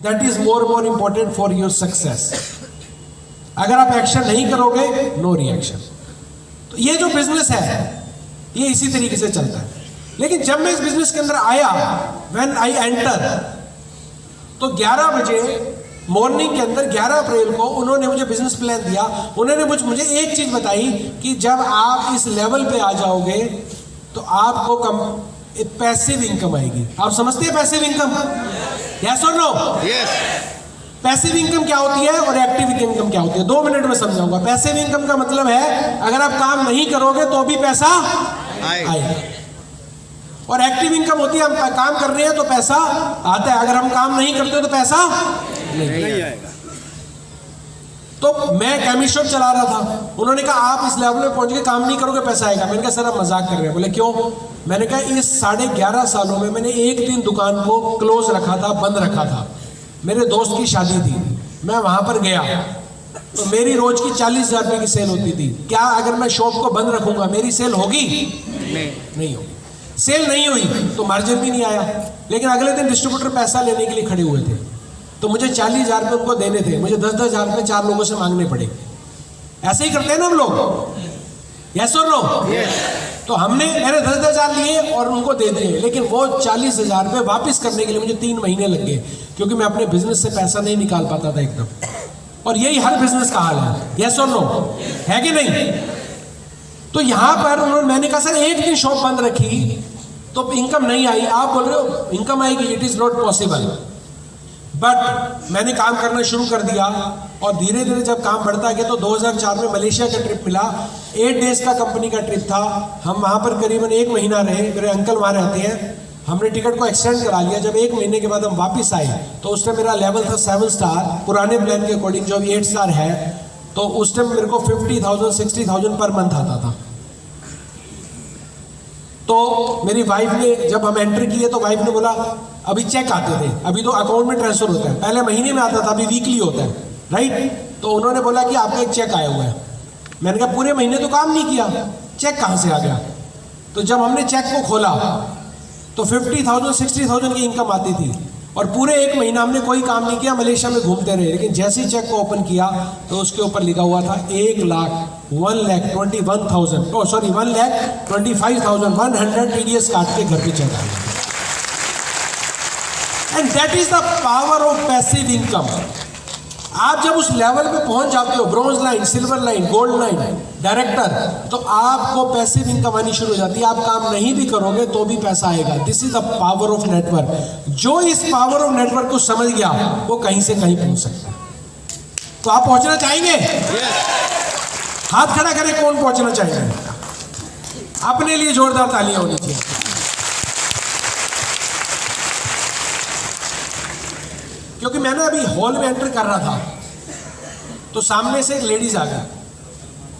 That is more important for your success. अगर आप action नहीं करोगे, नो रिएक्शन। तो ये जो बिजनेस है ये इसी तरीके से चलता है। लेकिन जब मैं इस बिजनेस के अंदर आया, व्हेन आई एंटर, तो 11 बजे मॉर्निंग के अंदर 11 अप्रैल को उन्होंने मुझे बिजनेस प्लान दिया। उन्होंने मुझे एक चीज बताई कि जब आप इस लेवल पे आ जाओगे तो आपको पैसिव इनकम आएगी। आप समझते हैं पैसिव इनकम? यस और नो? यस। पैसिव इनकम क्या होती है और एक्टिव इनकम क्या होती है, 2 मिनट में समझाऊंगा। पैसिव इनकम का मतलब है अगर आप काम नहीं करोगे तो भी पैसा आएगा, और एक्टिव इनकम होती है हम काम कर रहे हैं तो पैसा आता है, अगर हम काम नहीं करते तो पैसा नहीं आएगा। तो मैं केमिस्ट शॉप चला रहा था, उन्होंने कहा आप इस लेवल पे पहुंच के काम नहीं करोगे पैसा आएगा। मैंने कहा सर आप मजाक कर रहे हैं। बोले क्यों? मैंने कहा इस 11.5 सालों में मैंने एक दिन दुकान को क्लोज रखा था, बंद रखा था। मेरे दोस्त की शादी थी, मैं वहां पर गया तो मेरी रोज की 40,000 रुपये की सेल होती थी। क्या अगर मैं शॉप को बंद रखूंगा मेरी सेल होगी? नहीं होगी। सेल नहीं हुई तो मार्जिन भी नहीं आया। लेकिन अगले दिन डिस्ट्रीब्यूटर पैसा लेने के लिए खड़े हुए थे, तो मुझे 40,000 रुपये उनको देने थे, मुझे 10,000 रुपये 4 लोगों से मांगने पड़े। ऐसे ही करते हैं ना हम लोग, यस और नो? तो मैंने 10,000 लिए और उनको दे दिए, लेकिन वो 40,000 रुपये वापस करने के लिए मुझे 3 महीने लग गए, क्योंकि मैं अपने बिजनेस से पैसा नहीं निकाल पाता था एकदम। और यही हर बिजनेस का हाल है, यस और नो? है कि नहीं? तो यहां पर मैंने कहा सर एक दिन शॉप बंद रखी तो इनकम नहीं आई। आप बोल रहे हो इनकम आएगी, it is not possible. But मैंने काम करना शुरू कर दिया और धीरे धीरे जब काम बढ़ता गया तो 2004 में मलेशिया का ट्रिप मिला। 8 डेज का कंपनी का ट्रिप था। हम वहाँ पर करीबन 1 महीना रहे, मेरे अंकल वहाँ रहते हैं। हमने टिकट को एक्सटेंड करा लिया। जब 1 महीने के बाद हम वापस आए तो उस टाइम मेरा लेवल था 7 स्टार, पुराने प्लान के अकॉर्डिंग जो अभी 8 स्टार है। तो उस टाइम मेरे को 50,000 60,000 पर मंथ आता था। तो मेरी वाइफ ने, जब हम एंटर किए तो वाइफ ने बोला अभी चेक आते थे, अभी तो अकाउंट में ट्रांसफर होता है, पहले महीने में आता था, अभी वीकली होता है, राइट? तो उन्होंने बोला कि आपका एक चेक आया हुआ है। मैंने कहा पूरे महीने तो काम नहीं किया, चेक कहाँ से आ गया? तो जब हमने चेक को खोला तो 50,000 60,000 की इनकम आती थी और पूरे 1 महीना हमने कोई काम नहीं किया, मलेशिया में घूमते रहे। लेकिन जैसे ही चेक को ओपन किया तो उसके ऊपर लिखा हुआ था 1,25,100 टीडीएस काट के घर पे चला गया। And that is the power of passive income. आप जब उस लेवल पे पहुंच जाते हो, bronze line, silver line, gold line, director, तो आपको पैसिव इनकम आनी शुरू हो जाती है। आप काम नहीं भी करोगे तो भी पैसा आएगा। This is the power of network. जो इस पावर ऑफ नेटवर्क को समझ गया वो कहीं से कहीं पहुंच सकता है। तो आप पहुंचना चाहेंगे? हाथ खड़ा करें कौन पहुंचना चाहेंगे? अपने लिए जोरदार तालियां होनी चाहिए। क्योंकि मैंने अभी हॉल में एंटर कर रहा था तो सामने से एक लेडीज आ गई,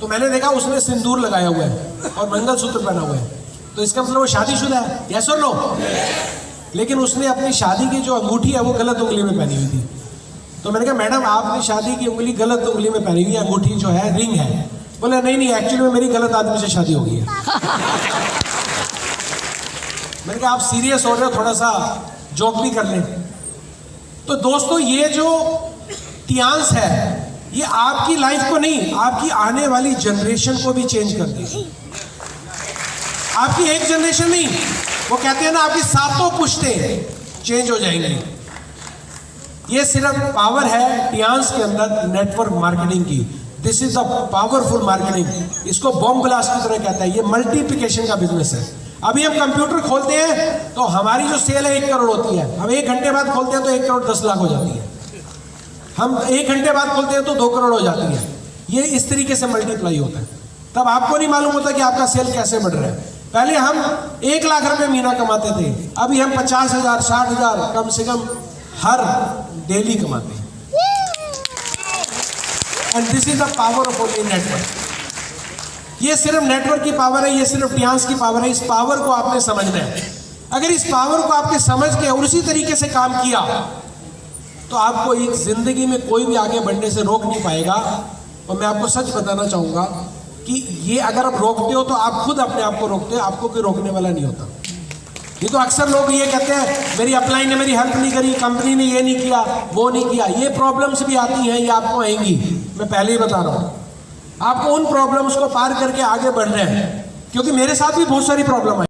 तो मैंने देखा उसने सिंदूर लगाया हुआ है और मंगलसूत्र पहना हुआ है, तो इसका मतलब वो शादीशुदा है, यस और नो? लेकिन उसने अपनी शादी की जो अंगूठी है वो गलत उंगली में पहनी हुई थी। तो मैंने कहा मैडम आपने शादी की उंगली गलत उंगली में पहनी हुई है, अंगूठी जो है रिंग है। बोले नहीं एक्चुअली में मेरी गलत आदमी से शादी हो गई है। मैंने कहा आप सीरियस हो रहे हो, थोड़ा सा जोक भी कर लें। तो दोस्तों ये जो टियांस है ये आपकी लाइफ को नहीं, आपकी आने वाली जनरेशन को भी चेंज कर देगी। आपकी एक जनरेशन नहीं, वो कहते हैं ना आपकी 7 पुश्तें चेंज हो जाएंगी। ये सिर्फ पावर है टियांस के अंदर नेटवर्क मार्केटिंग की। This is the powerful marketing. इसको बॉम्ब ब्लास्ट की तरह कहता है। ये मल्टीप्लिकेशन का बिजनेस है। अभी हम कंप्यूटर खोलते हैं तो हमारी जो सेल है 1 करोड़ होती है। हम 1 घंटे बाद खोलते हैं तो 1 करोड़ 10 लाख हो जाती है। हम 1 घंटे बाद खोलते हैं तो 2 करोड़ हो जाती है। ये इस तरीके से मल्टीप्लाई होता है। तब आपको नहीं मालूम होता कि आपका सेल कैसे बढ़ रहा है। पहले हम 1 लाख रुपए महीना कमाते थे, अभी हम 50,000 60,000 कम से कम हर डेली कमाते हैं। And this is the power of only network. ये सिर्फ नेटवर्क की पावर है, ये सिर्फ टियांस की पावर है। इस पावर को आपने समझना है। अगर इस पावर को आपने समझ के और उसी तरीके से काम किया तो आपको एक जिंदगी में कोई भी आगे बढ़ने से रोक नहीं पाएगा। और मैं आपको सच बताना चाहूंगा कि ये अगर आप रोकते हो तो आप खुद अपने आप को रोकते हो, आपको कोई रोकने वाला नहीं होता। ये तो अक्सर लोग ये कहते हैं मेरी अपलाइन ने मेरी हेल्प नहीं करी, कंपनी ने ये नहीं किया, वो नहीं किया। ये प्रॉब्लम्स भी आती हैं, ये आपको आएंगी, मैं पहले ही बता रहा हूँ। आपको उन प्रॉब्लम्स को पार करके आगे बढ़ना है, क्योंकि मेरे साथ भी बहुत सारी प्रॉब्लम आई।